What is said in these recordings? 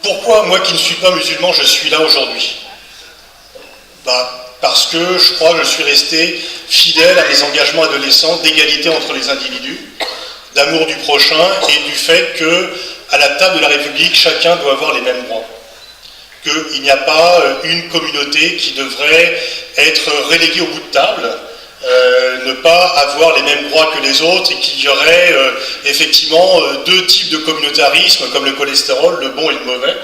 Pourquoi, moi qui ne suis pas musulman, je suis là aujourd'hui? Parce que je crois que je suis resté fidèle à mes engagements adolescents d'égalité entre les individus, d'amour du prochain et du fait que, à la table de la République, chacun doit avoir les mêmes droits. Qu'il n'y a pas une communauté qui devrait être reléguée au bout de table, ne pas avoir les mêmes droits que les autres, et qu'il y aurait effectivement deux types de communautarisme, comme le cholestérol, le bon et le mauvais.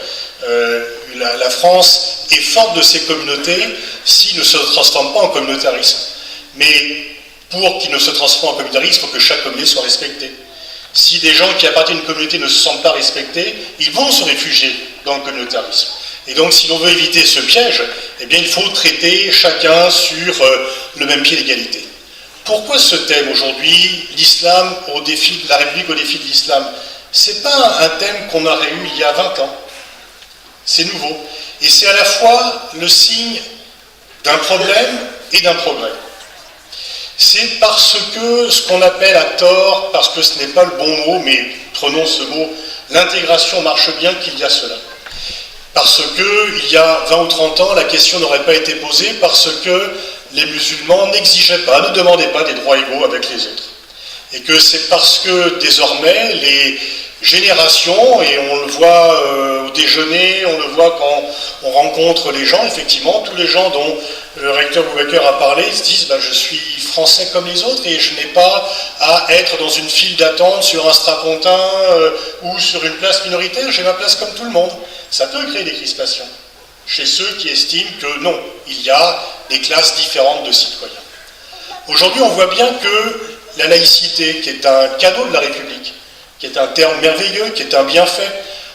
La France est forte de ces communautés s'ils ne se transforment pas en communautarisme. Mais pour qu'ils ne se transforment en communautarisme, il faut que chaque communauté soit respectée. Si des gens qui appartiennent à une communauté ne se sentent pas respectés, ils vont se réfugier dans le communautarisme. Et donc, si l'on veut éviter ce piège, eh bien, il faut traiter chacun sur le même pied d'égalité. Pourquoi ce thème aujourd'hui, l'islam au défi, la République au défi de l'islam? C'est pas un thème qu'on aurait eu il y a 20 ans. C'est nouveau. Et c'est à la fois le signe d'un problème et d'un progrès. C'est parce que ce qu'on appelle à tort, parce que ce n'est pas le bon mot, mais prenons ce mot, l'intégration marche bien, qu'il y a cela. Parce qu'il y a 20 ou 30 ans, la question n'aurait pas été posée parce que les musulmans n'exigeaient pas, ne demandaient pas des droits égaux avec les autres. Et que c'est parce que désormais, les générations, et on le voit au déjeuner, on le voit quand on rencontre les gens, effectivement, tous les gens dont le recteur Boubacar a parlé, ils se disent je suis français comme les autres et je n'ai pas à être dans une file d'attente sur un strapontin ou sur une place minoritaire, j'ai ma place comme tout le monde. Ça peut créer des crispations chez ceux qui estiment que non, il y a des classes différentes de citoyens. Aujourd'hui, on voit bien que la laïcité, qui est un cadeau de la République, qui est un terme merveilleux, qui est un bienfait,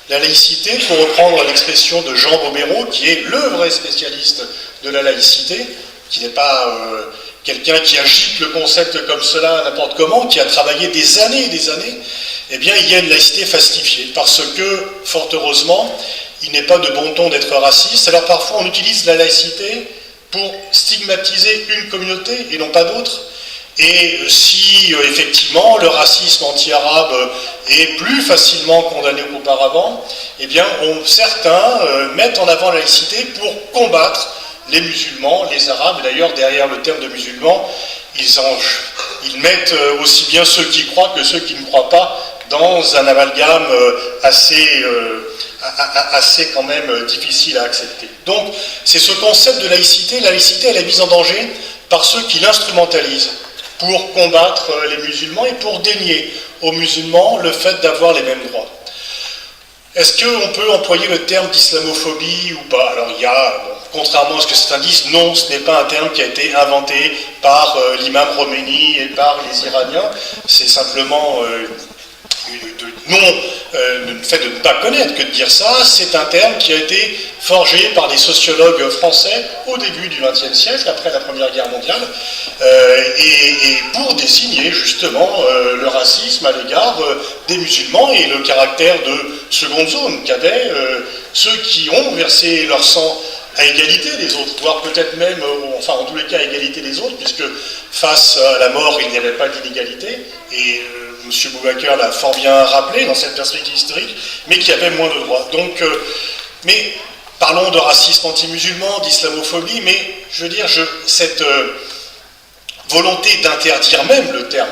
la laïcité, pour reprendre l'expression de Jean Bobéro, qui est le vrai spécialiste de la laïcité, qui n'est pas quelqu'un qui agite le concept comme cela n'importe comment, qui a travaillé des années et des années, eh bien il y a une laïcité fastifiée, parce que, fort heureusement, il n'est pas de bon ton d'être raciste. Alors parfois on utilise la laïcité pour stigmatiser une communauté et non pas d'autres. Et si effectivement le racisme anti-arabe est plus facilement condamné qu'auparavant, eh bien certains mettent en avant la laïcité pour combattre les musulmans, les arabes. D'ailleurs, derrière le terme de musulmans, ils mettent aussi bien ceux qui croient que ceux qui ne croient pas dans un amalgame assez quand même difficile à accepter. Donc, c'est ce concept de laïcité. La laïcité, elle est mise en danger par ceux qui l'instrumentalisent pour combattre les musulmans et pour dénier aux musulmans le fait d'avoir les mêmes droits. Est-ce qu'on peut employer le terme d'islamophobie ou pas? Alors il y a, contrairement à ce que certains disent, non, ce n'est pas un terme qui a été inventé par l'imam Khomeini et par les Iraniens, c'est simplement le fait de ne pas connaître que de dire ça, c'est un terme qui a été forgé par des sociologues français au début du XXe siècle, après la Première Guerre mondiale, et pour désigner justement le racisme à l'égard des musulmans et le caractère de seconde zone qu'avaient ceux qui ont versé leur sang à égalité des autres, voire peut-être même, enfin en tous les cas à égalité des autres, puisque face à la mort il n'y avait pas d'inégalité, et M. Boubacar l'a fort bien rappelé dans cette perspective historique, mais qui avait moins de droits. Donc, mais parlons de racisme anti-musulman, d'islamophobie, mais je veux dire, cette volonté d'interdire même le terme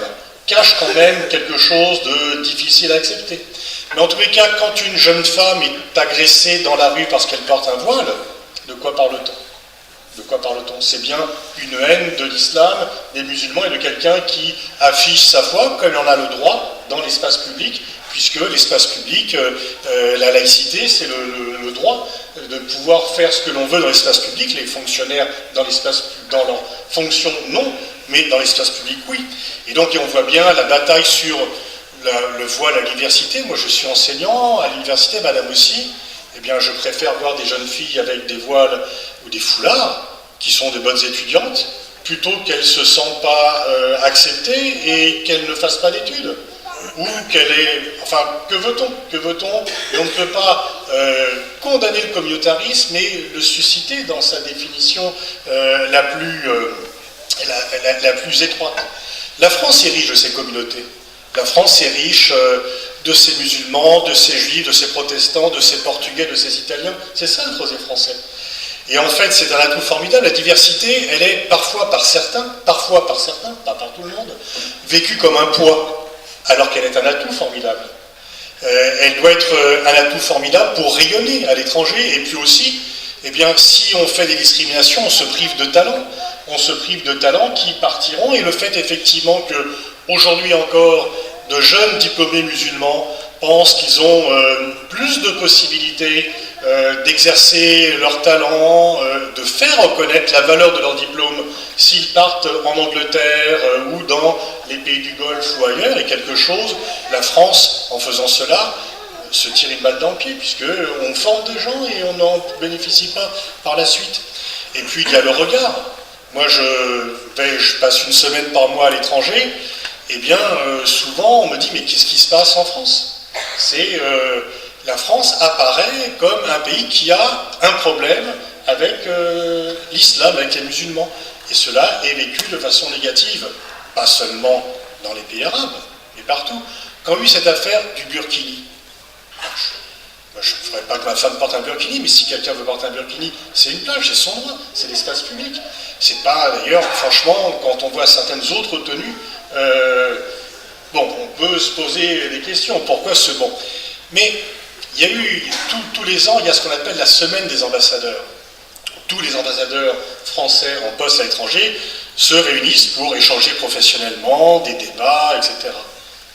cache quand même quelque chose de difficile à accepter. Mais en tous les cas, quand une jeune femme est agressée dans la rue parce qu'elle porte un voile, de quoi parle-t-on? De quoi parle-t-on? C'est bien une haine de l'islam, des musulmans et de quelqu'un qui affiche sa foi comme il en a le droit dans l'espace public, puisque l'espace public, la laïcité, c'est le droit de pouvoir faire ce que l'on veut dans l'espace public. Les fonctionnaires dans leur fonction, non, mais dans l'espace public, oui. Et donc on voit bien la bataille sur le voile à l'université. Moi je suis enseignant à l'université, madame aussi. Eh bien, je préfère voir des jeunes filles avec des voiles ou des foulards, qui sont des bonnes étudiantes, plutôt qu'elles ne se sentent pas acceptées et qu'elles ne fassent pas d'études. Ou qu'elle est... Enfin, que veut-on? Que veut-on? Et on ne peut pas condamner le communautarisme, mais le susciter dans sa définition la plus étroite. La France est riche de ses communautés. La France est riche de ces musulmans, de ces juifs, de ces protestants, de ces portugais, de ces italiens. C'est ça le projet français. Et en fait, c'est un atout formidable. La diversité, elle est parfois par certains, pas par tout le monde, vécue comme un poids, alors qu'elle est un atout formidable. Elle doit être un atout formidable pour rayonner à l'étranger, et puis aussi, eh bien, si on fait des discriminations, on se prive de talents. On se prive de talents qui partiront, et le fait effectivement que, aujourd'hui encore, de jeunes diplômés musulmans pensent qu'ils ont plus de possibilités d'exercer leur talent, de faire reconnaître la valeur de leur diplôme s'ils partent en Angleterre ou dans les pays du Golfe ou ailleurs, et quelque chose, la France, en faisant cela, se tire une balle dans le pied, puisqu'on forme des gens et on n'en bénéficie pas par la suite. Et puis il y a le regard. Moi je passe une semaine par mois à l'étranger, et bien souvent on me dit mais qu'est-ce qui se passe en France? La France apparaît comme un pays qui a un problème avec l'islam, avec les musulmans. Et cela est vécu de façon négative, pas seulement dans les pays arabes, mais partout. Quand il y a eu cette affaire du burkini, je ne ferais pas que ma femme porte un burkini, mais si quelqu'un veut porter un burkini, c'est une plage, c'est son droit, c'est l'espace public. C'est pas, d'ailleurs, franchement, quand on voit certaines autres tenues, bon, on peut se poser des questions. Pourquoi ce bon? Mais il y a eu, tous les ans, il y a ce qu'on appelle la semaine des ambassadeurs. Tous les ambassadeurs français en poste à l'étranger se réunissent pour échanger professionnellement, des débats, etc.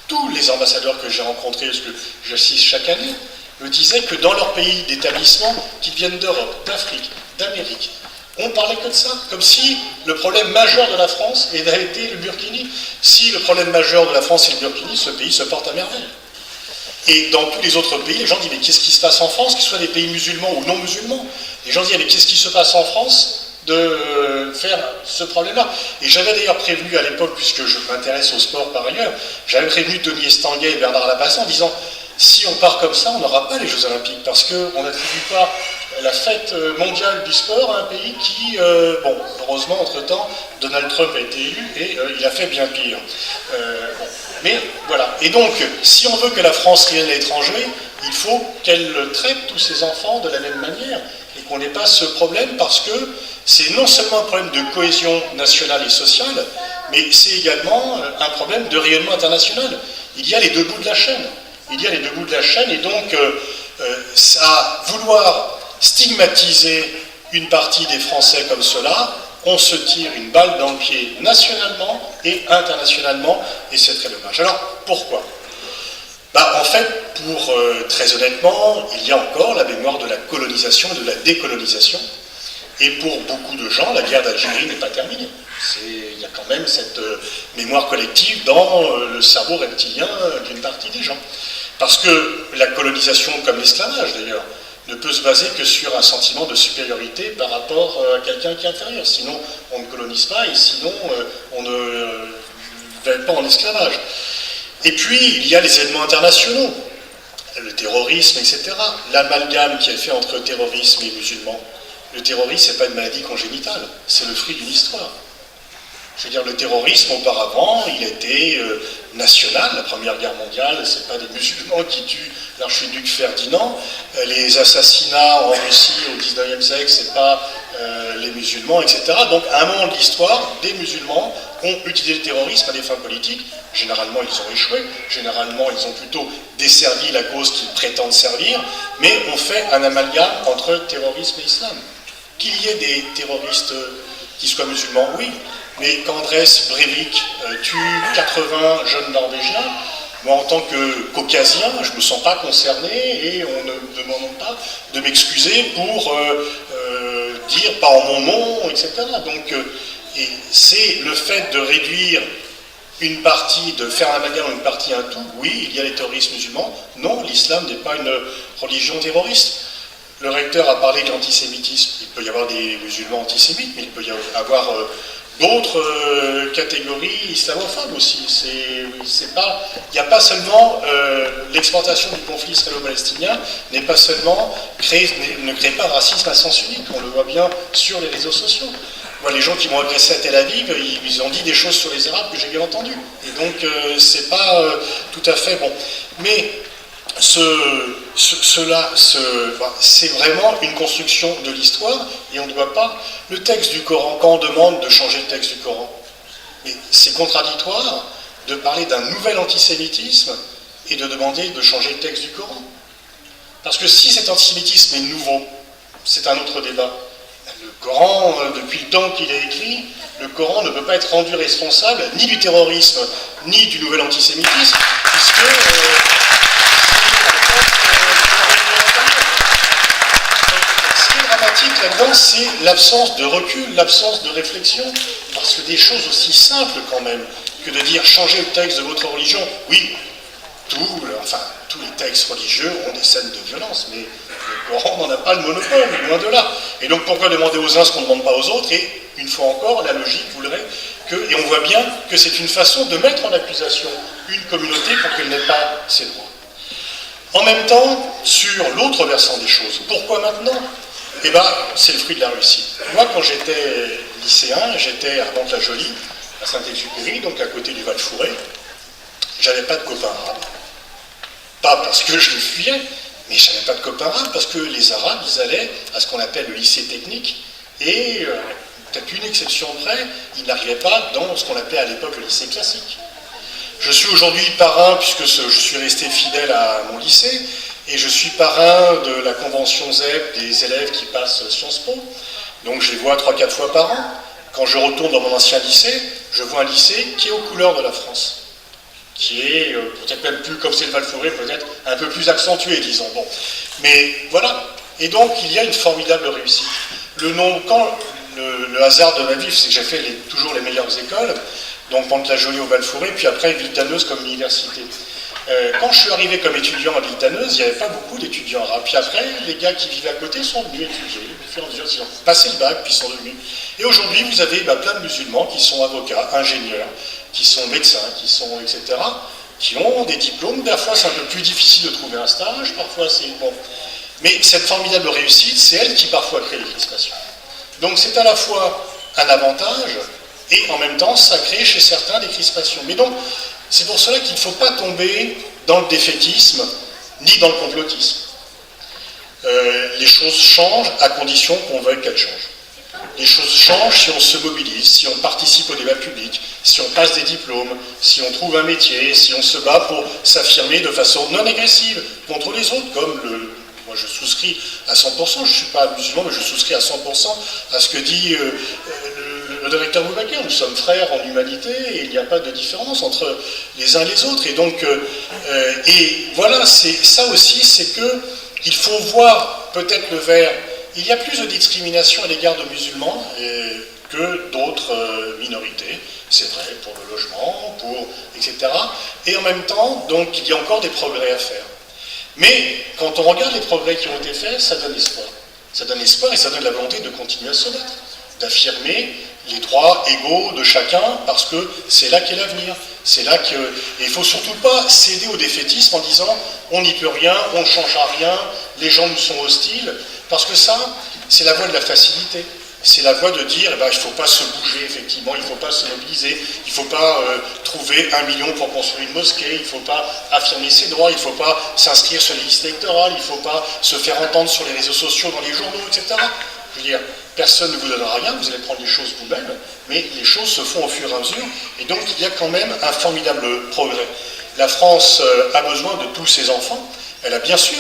Tous les ambassadeurs que j'ai rencontrés, parce que j'assiste chaque année, me disaient que dans leur pays d'établissement, qu'ils viennent d'Europe, d'Afrique, d'Amérique, on parlait que de ça, comme si le problème majeur de la France avait été le burkini. Si le problème majeur de la France est le burkini, ce pays se porte à merveille. Et dans tous les autres pays, les gens disent mais qu'est-ce qui se passe en France, qu'ils soient des pays musulmans ou non musulmans? Les gens disent mais qu'est-ce qui se passe en France de faire ce problème-là? Et j'avais d'ailleurs prévenu à l'époque, puisque je m'intéresse au sport par ailleurs, j'avais prévenu Tony Estanguet et Bernard Lapasset en disant si on part comme ça, on n'aura pas les Jeux Olympiques, parce qu'on n'attribue pas la fête mondiale du sport à un pays qui, bon, heureusement, entre-temps, Donald Trump a été élu et il a fait bien pire. Bon. Mais voilà. Et donc, si on veut que la France rayonne à l'étranger, il faut qu'elle traite tous ses enfants de la même manière et qu'on n'ait pas ce problème, parce que c'est non seulement un problème de cohésion nationale et sociale, mais c'est également un problème de rayonnement international. Il y a les deux bouts de la chaîne. Il y a les deux bouts de la chaîne, et donc à vouloir stigmatiser une partie des Français comme cela, on se tire une balle dans le pied nationalement et internationalement, et c'est très dommage. Alors, pourquoi? En fait, très honnêtement, il y a encore la mémoire de la colonisation et de la décolonisation, et pour beaucoup de gens, la guerre d'Algérie n'est pas terminée. Il y a quand même cette mémoire collective dans le cerveau reptilien d'une partie des gens. Parce que la colonisation, comme l'esclavage d'ailleurs, ne peut se baser que sur un sentiment de supériorité par rapport à quelqu'un qui est inférieur. Sinon, on ne colonise pas, et sinon, on ne va pas en esclavage. Et puis, il y a les événements internationaux, le terrorisme, etc. L'amalgame qui est fait entre terrorisme et musulmans. Le terrorisme, ce n'est pas une maladie congénitale, c'est le fruit d'une histoire. Je veux dire, le terrorisme, auparavant, il était national. La Première Guerre mondiale, ce n'est pas des musulmans qui tuent l'archiduc Ferdinand. Les assassinats en Russie au XIXe siècle, ce n'est pas les musulmans, etc. Donc, à un moment de l'histoire, des musulmans ont utilisé le terrorisme à des fins politiques. Généralement, ils ont échoué. Généralement, ils ont plutôt desservi la cause qu'ils prétendent servir. Mais on fait un amalgame entre terrorisme et islam. Qu'il y ait des terroristes qui soient musulmans, oui. Mais qu'Andrés Breivik tue 80 jeunes Norvégiens, moi en tant que caucasien, je ne me sens pas concerné, et on ne me demande pas de m'excuser pour dire pas en mon nom, etc. Donc c'est le fait de réduire une partie, de faire un amalgame une partie un tout. Oui, il y a les terroristes musulmans. Non, l'islam n'est pas une religion terroriste. Le recteur a parlé de l'antisémitisme. Il peut y avoir des musulmans antisémites, mais il peut y avoir d'autres catégories islamophobes aussi. Il n'y a pas seulement l'exportation du conflit israélo-palestinien ne crée pas de racisme à sens unique. On le voit bien sur les réseaux sociaux. Moi, les gens qui m'ont agressé à Tel Aviv, ils ont dit des choses sur les Arabes que j'ai bien entendues. Et donc, c'est pas tout à fait bon. Mais c'est vraiment une construction de l'histoire, et on ne doit pas... Le texte du Coran, quand on demande de changer le texte du Coran, c'est contradictoire de parler d'un nouvel antisémitisme et de demander de changer le texte du Coran. Parce que si cet antisémitisme est nouveau, c'est un autre débat. Le Coran, depuis le temps qu'il est écrit, le Coran ne peut pas être rendu responsable ni du terrorisme, ni du nouvel antisémitisme, puisque ce qui est dramatique là-dedans, c'est l'absence de recul, l'absence de réflexion, parce que des choses aussi simples quand même, que de dire changer le texte de votre religion, oui, tous les textes religieux ont des scènes de violence, mais le Coran n'en a pas le monopole, loin de là. Et donc pourquoi demander aux uns ce qu'on ne demande pas aux autres? Et une fois encore, la logique voudrait que, et on voit bien que c'est une façon de mettre en accusation une communauté pour qu'elle n'ait pas ses droits. En même temps, sur l'autre versant des choses, pourquoi maintenant? Eh bien, c'est le fruit de la réussite. Moi, quand j'étais lycéen, j'étais à Mantes-la-Jolie, à Saint-Exupéry, donc à côté du Val-Fouré, j'avais pas de copains arabes. Pas parce que je les fuyais, mais je n'avais pas de copains arabes, parce que les Arabes, ils allaient à ce qu'on appelle le lycée technique, et peut-être une exception près, ils n'arrivaient pas dans ce qu'on appelait à l'époque le lycée classique. Je suis aujourd'hui parrain, puisque je suis resté fidèle à mon lycée, et je suis parrain de la convention ZEP des élèves qui passent Sciences Po, donc je les vois 3-4 fois par an. Quand je retourne dans mon ancien lycée, je vois un lycée qui est aux couleurs de la France, qui est peut-être même plus, comme c'est le Val-Fouré, peut-être un peu plus accentué, disons. Bon. Mais voilà. Et donc, il y a une formidable réussite. Le hasard de ma vie, c'est que j'ai fait toujours les meilleures écoles, donc Mantes-la-Jolie au Val-Fouré, puis après Villetaneuse comme université. Quand je suis arrivé comme étudiant à Villetaneuse, il n'y avait pas beaucoup d'étudiants arabes. Puis après, les gars qui vivaient à côté sont venus étudier, ils ont passé le bac, puis ils sont devenus. Et aujourd'hui, vous avez plein de musulmans qui sont avocats, ingénieurs, qui sont médecins, qui sont, etc., qui ont des diplômes. Parfois, c'est un peu plus difficile de trouver un stage, parfois c'est bon. Mais cette formidable réussite, c'est elle qui parfois crée les crispations. Donc c'est à la fois un avantage, et en même temps, ça crée chez certains des crispations. Mais donc, c'est pour cela qu'il ne faut pas tomber dans le défaitisme, ni dans le complotisme. Les choses changent à condition qu'on veuille qu'elles changent. Les choses changent si on se mobilise, si on participe au débat public, si on passe des diplômes, si on trouve un métier, si on se bat pour s'affirmer de façon non agressive contre les autres, comme moi je souscris à 100%, je ne suis pas musulman, mais je souscris à 100% à ce que dit le directeur Boubacar. Nous sommes frères en humanité et il n'y a pas de différence entre les uns et les autres. Et donc, et voilà, c'est ça aussi, c'est que il faut voir peut-être le verre. Il y a plus de discrimination à l'égard de musulmans que d'autres minorités, c'est vrai, pour le logement, etc. Et en même temps, donc, il y a encore des progrès à faire. Mais quand on regarde les progrès qui ont été faits, ça donne espoir. Ça donne espoir et ça donne la volonté de continuer à se battre, d'affirmer les droits égaux de chacun, parce que c'est là qu'est l'avenir. C'est là que... Et il ne faut surtout pas céder au défaitisme en disant on n'y peut rien, on ne changera rien, les gens nous sont hostiles, parce que ça, c'est la voie de la facilité. C'est la voie de dire, il ne faut pas se bouger, effectivement, il ne faut pas se mobiliser, il ne faut pas trouver 1 million pour construire une mosquée, il ne faut pas affirmer ses droits, il ne faut pas s'inscrire sur les listes électorales, il ne faut pas se faire entendre sur les réseaux sociaux, dans les journaux, etc. Je veux dire, personne ne vous donnera rien, vous allez prendre les choses vous-même, mais les choses se font au fur et à mesure, et donc il y a quand même un formidable progrès. La France a besoin de tous ses enfants. Elle a bien sûr,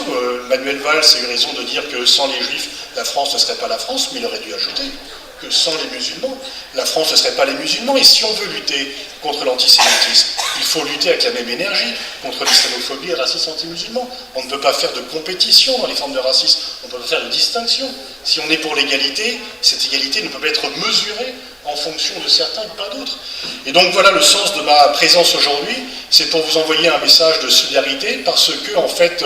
Manuel Valls a eu raison de dire que sans les Juifs, la France ne serait pas la France, mais il aurait dû ajouter que sans les musulmans, la France ne serait pas les musulmans. Et si on veut lutter contre l'antisémitisme, il faut lutter avec la même énergie contre l'islamophobie et le racisme anti-musulman. On ne peut pas faire de compétition dans les formes de racisme, on ne peut pas faire de distinction. Si on est pour l'égalité, cette égalité ne peut pas être mesurée en fonction de certains et pas d'autres. Et donc voilà le sens de ma présence aujourd'hui, c'est pour vous envoyer un message de solidarité, parce que en fait,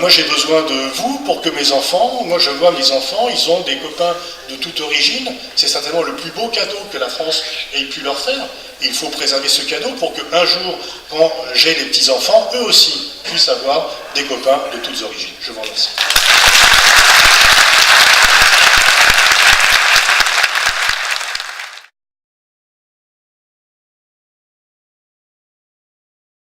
moi j'ai besoin de vous pour que mes enfants, moi je vois mes enfants, ils ont des copains de toute origine, c'est certainement le plus beau cadeau que la France ait pu leur faire, et il faut préserver ce cadeau pour qu'un jour, quand j'ai des petits-enfants, eux aussi puissent avoir des copains de toutes origines. Je vous remercie.